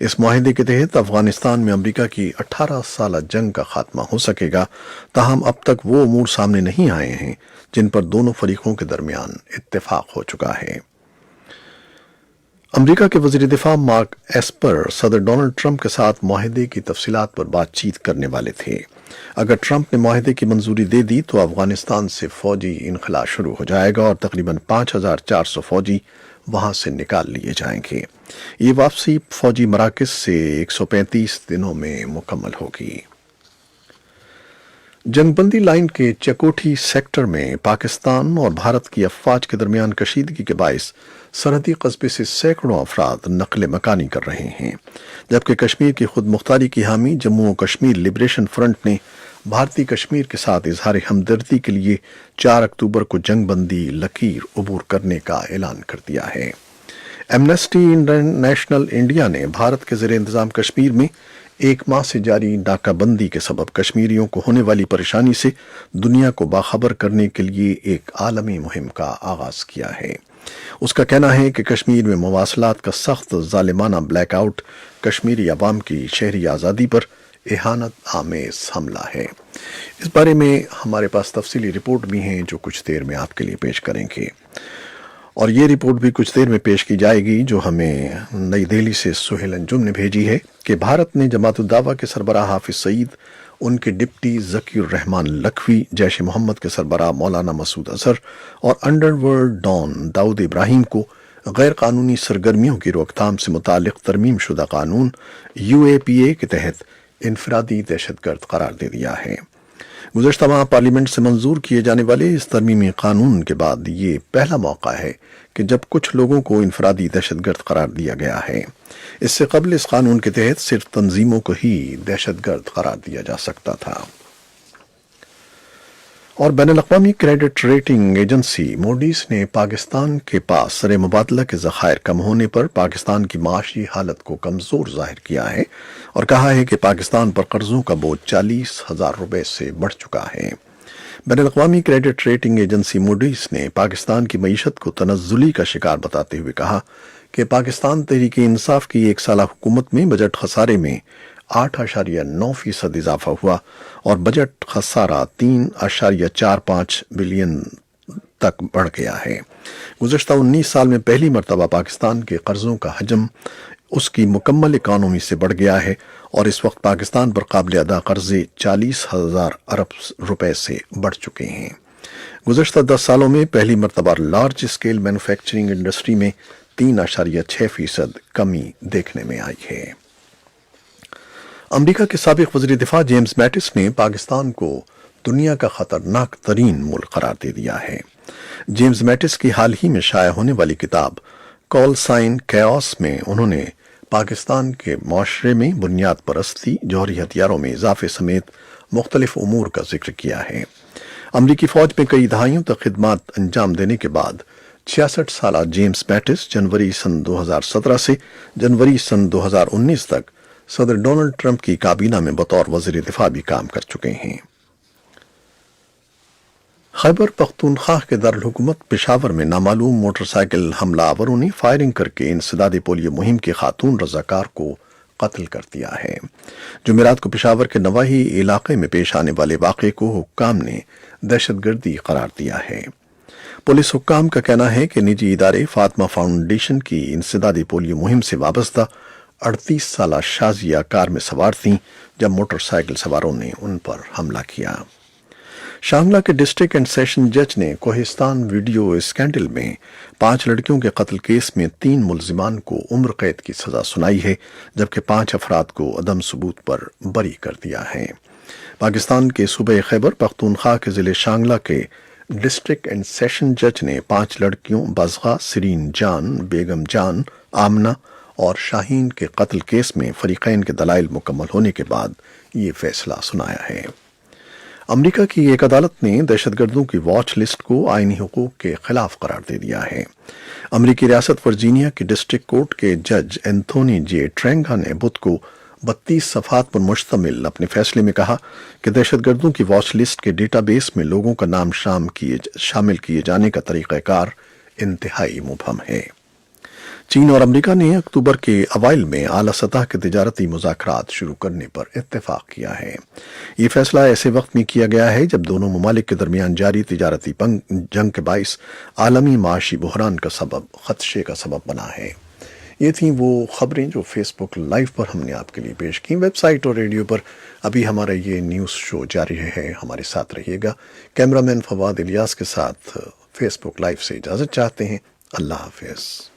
اس معاہدے کے تحت افغانستان میں امریکہ کی 18 سالہ جنگ کا خاتمہ ہو سکے گا، تاہم اب تک وہ امور سامنے نہیں آئے ہیں جن پر دونوں فریقوں کے درمیان اتفاق ہو چکا ہے۔ امریکہ کے وزیر دفاع مارک ایسپر صدر ڈونلڈ ٹرمپ کے ساتھ معاہدے کی تفصیلات پر بات چیت کرنے والے تھے۔ اگر ٹرمپ نے معاہدے کی منظوری دے دی تو افغانستان سے فوجی انخلا شروع ہو جائے گا اور تقریباً 5400 فوجی وہاں سے نکال لیے جائیں گے۔ یہ واپسی فوجی مراکز سے 135 دنوں میں مکمل ہوگی۔ جنگ بندی لائن کے چکوٹھی سیکٹر میں پاکستان اور بھارت کی افواج کے درمیان کشیدگی کے باعث سرحدی قصبے سے سینکڑوں افراد نقل مکانی کر رہے ہیں، جبکہ کشمیر کی خود مختاری کی حامی جموں و کشمیر لبریشن فرنٹ نے بھارتی کشمیر کے ساتھ اظہار ہمدردی کے لیے 4 اکتوبر کو جنگ بندی لکیر عبور کرنے کا اعلان کر دیا ہے۔ ایمنسٹی انٹرنیشنل انڈیا نے بھارت کے زیر انتظام کشمیر میں 1 ماہ سے جاری ناکہ بندی کے سبب کشمیریوں کو ہونے والی پریشانی سے دنیا کو باخبر کرنے کے لیے ایک عالمی مہم کا آغاز کیا ہے۔ اس کا کہنا ہے کہ کشمیر میں مواصلات کا سخت ظالمانہ بلیک آؤٹ کشمیری عوام کی شہری آزادی پر اہانت آمیز حملہ ہے۔ اس بارے میں ہمارے پاس تفصیلی رپورٹ بھی ہیں جو کچھ دیر میں آپ کے لیے پیش کریں گے، اور یہ رپورٹ بھی کچھ دیر میں پیش کی جائے گی جو ہمیں نئی دہلی سے سہیل انجم نے بھیجی ہے کہ بھارت نے جماعت الدعوہ کے سربراہ حافظ سعید، ان کے ڈپٹی ذکی الرحمان لکھوی، جیش محمد کے سربراہ مولانا مسعود اظہر اور انڈر ورلڈ ڈان داؤد ابراہیم کو غیر قانونی سرگرمیوں کی روک تھام سے متعلق ترمیم شدہ قانون UAPA کے تحت انفرادی دہشت گرد قرار دے دیا ہے۔ گزشتہ ماہ پارلیمنٹ سے منظور کیے جانے والے اس ترمیمی قانون کے بعد یہ پہلا موقع ہے کہ جب کچھ لوگوں کو انفرادی دہشت گرد قرار دیا گیا ہے۔ اس سے قبل اس قانون کے تحت صرف تنظیموں کو ہی دہشت گرد قرار دیا جا سکتا تھا۔ اور بین الاقوامی کریڈٹ ریٹنگ ایجنسی موڈیز نے پاکستان کے پاس زر مبادلہ کے ذخائر کم ہونے پر پاکستان کی معاشی حالت کو کمزور ظاہر کیا ہے اور کہا ہے کہ پاکستان پر قرضوں کا بوجھ 40,000 روپے سے بڑھ چکا ہے۔ بین الاقوامی کریڈٹ ریٹنگ ایجنسی موڈیز نے پاکستان کی معیشت کو تنزلی کا شکار بتاتے ہوئے کہا کہ پاکستان تحریک انصاف کی 1 سالہ حکومت میں بجٹ خسارے میں 8.9% اضافہ ہوا اور بجٹ خسارہ 3.45 بلین تک بڑھ گیا ہے۔ گزشتہ 19 سال میں پہلی مرتبہ پاکستان کے قرضوں کا حجم اس کی مکمل اکانومی سے بڑھ گیا ہے اور اس وقت پاکستان پر قابل ادا قرضے 40,000 ارب روپے سے بڑھ چکے ہیں۔ گزشتہ 10 سالوں میں پہلی مرتبہ لارج اسکیل مینوفیکچرنگ انڈسٹری میں 3.6% کمی دیکھنے میں آئی ہے۔ امریکہ کے سابق وزیر دفاع جیمز میٹس نے پاکستان کو دنیا کا خطرناک ترین ملک قرار دے دیا ہے۔ جیمز میٹس کی حال ہی میں شائع ہونے والی کتاب کال سائن کیوس میں انہوں نے پاکستان کے معاشرے میں بنیاد پرستی، جوہری ہتھیاروں میں اضافے سمیت مختلف امور کا ذکر کیا ہے۔ امریکی فوج میں کئی دہائیوں تک خدمات انجام دینے کے بعد 66 سالہ جیمز میٹس جنوری سن 2017 سے جنوری سن 2019 تک صدر ڈونلڈ ٹرمپ کی کابینہ میں بطور وزیر دفاع بھی کام کر چکے ہیں۔ خیبر پختونخوا کے دارالحکومت پشاور میں نامعلوم موٹر سائیکل حملہ آوروں نے فائرنگ کر کے انسداد پولیو مہم کے خاتون رضاکار کو قتل کر دیا ہے۔ جمعرات کو پشاور کے نواحی علاقے میں پیش آنے والے واقعے کو حکام نے دہشت گردی قرار دیا ہے۔ پولیس حکام کا کہنا ہے کہ نجی ادارے فاطمہ فاؤنڈیشن کی انسدادی پولیو مہم سے وابستہ 38 سالہ شازیہ کار میں سوار تھیں جب موٹر سائیکل سواروں نے ان پر حملہ کیا۔ شانگلہ کے ڈسٹرکٹ اینڈ سیشن جج نے کوہستان ویڈیو اسکینڈل میں 5 لڑکیوں کے قتل کیس میں 3 ملزمان کو عمر قید کی سزا سنائی ہے جبکہ 5 افراد کو عدم ثبوت پر بری کر دیا ہے۔ پاکستان کے صوبہ خیبر پختونخوا کے ضلع شانگلہ کے ڈسٹرکٹ اینڈ سیشن جج نے 5 لڑکیوں بازغہ، سرین جان، بیگم جان، آمنہ اور شاہین کے قتل کیس میں فریقین کے دلائل مکمل ہونے کے بعد یہ فیصلہ سنایا ہے۔ امریکہ کی ایک عدالت نے دہشت گردوں کی واچ لسٹ کو آئینی حقوق کے خلاف قرار دے دیا ہے۔ امریکی ریاست ورجینیا کی ڈسٹرکٹ کورٹ کے جج اینتھونی جے ٹرینگا نے بدھ کو 32 صفحات پر مشتمل اپنے فیصلے میں کہا کہ دہشت گردوں کی واچ لسٹ کے ڈیٹا بیس میں لوگوں کا نام شامل کیے جانے کا طریقہ کار انتہائی مبہم ہے۔ چین اور امریکہ نے اکتوبر کے اوائل میں اعلیٰ سطح کے تجارتی مذاکرات شروع کرنے پر اتفاق کیا ہے۔ یہ فیصلہ ایسے وقت میں کیا گیا ہے جب دونوں ممالک کے درمیان جاری تجارتی جنگ کے باعث عالمی معاشی بحران کا خدشے کا سبب بنا ہے۔ یہ تھیں وہ خبریں جو فیس بک لائیو پر ہم نے آپ کے لیے پیش کی۔ ویب سائٹ اور ریڈیو پر ابھی ہمارا یہ نیوز شو جاری ہے، ہمارے ساتھ رہیے گا۔ کیمرامین فواد الیاس کے ساتھ فیس بک لائیو سے اجازت چاہتے ہیں۔ اللہ حافظ۔